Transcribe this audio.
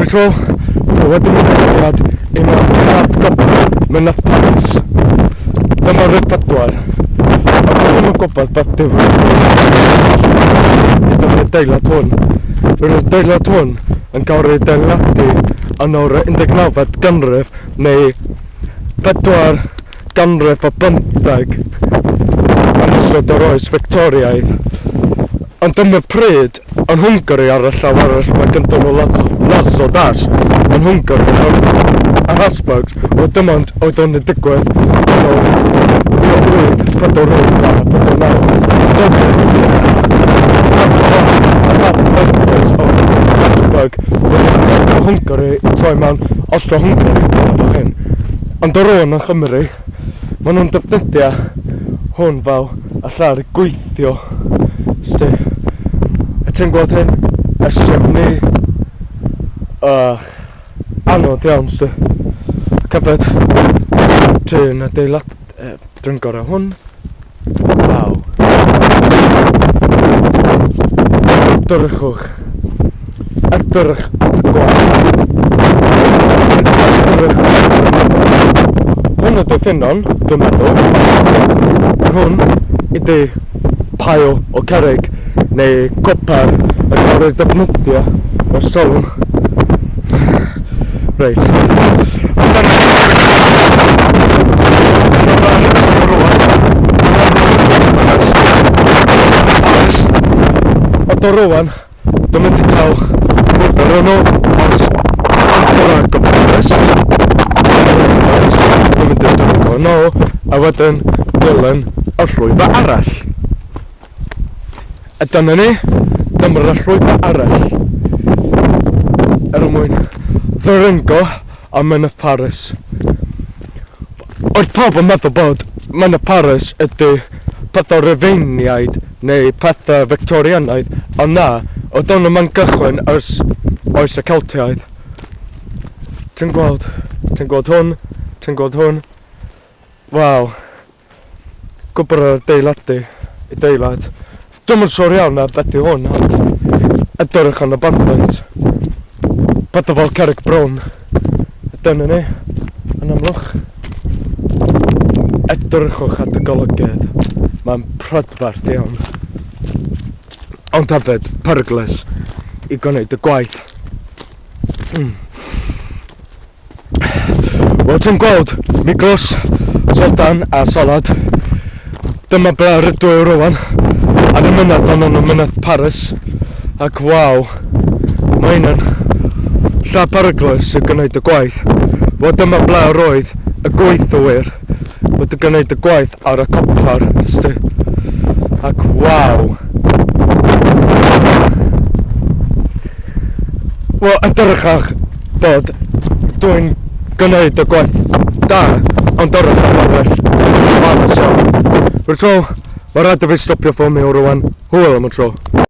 Rwy tro, dwi wedi mynediad un o'r gwlad gobl Mynydd Parys. Dyma rhywbeth pedwar. Ond dwi ddim yn gwybod beth difrif. Dyma'r adeilad hwn. Mae'r adeilad hwn yn cael ei adeiladu yn o'r 19fed ganrif neu 4 ganrif o 15 yn ystod yr oes Fictoriaidd. Ond dyma pryd yn Hwngari ar y llaw arall mae gynta nhw las o das yn Hwngari ar Habsburgs o dyma oedd o'n ei digwydd yn o'r 1848 a 1949 Habsburg wedi Hwngari troi mewn Austro-Hwngari efo hyn. Ond o'r o'n yn Chymru maen nhw'n defnyddio hwn fel allan i gweithio sti. Ti'n gweld hyn? Y chimney anodd iawn sti. Cyfed ti'n adeilad dwi'n gorau hwn. Waw. Edrychwch. Edrych at y gwaith. Hwn ydy ffinon, dwi'n meddwl. Hwn ydy pail o cerrig neu copor yn cael ei defnyddio o sôn. Reit. Ond o rwan, dwi'n mynd i cael gwrdd yn nhw o'r Parys. Dwi'n mynd i dod yn ôl a wedyn dilyn y llwybr arall. A dyna ni, dyma'r llwybr arall mwyn ddringo a Mynydd Parys. Oedd pawb yn meddwl bod Mynydd Parys ydy pethau Rufeiniaid neu pethau Fictorianaidd, ond na, oedd o'n yma'n gychwyn ers oes y Celtiaid. Ti'n gweld hwn, ti'n gweld hwn. Waw, gwybod yr adeilad. Dwi'n yn siwr iawn na beth yw hwn, ond edrych yn abandoned. Pethau fel cerrig brown. Dyna ni, yn Amlwch. Edrychwch at y golygydd. Mae'n prydferth iawn. Ond hefyd, peryglis i gwneud y gwaith. Wel, ti'n gweld, migros, sodan a salad. Dyma ble rydw i rwan. Ar y mynydd ond yn y Mynydd Parys. Ac waw, mae'n lla peryglis i gwneud y gwaith. Wel, dyma ble roedd y gweithwyr wedi gwneud y gwaith ar y copor sti. Ac waw. Wel, edrychach bod dwi'n gwneud y gwaith da, ond edrychach yn well. Rwy'n tro, mae rhaid i fi stopio ffôn mi o rwan. Hwyl am y tro.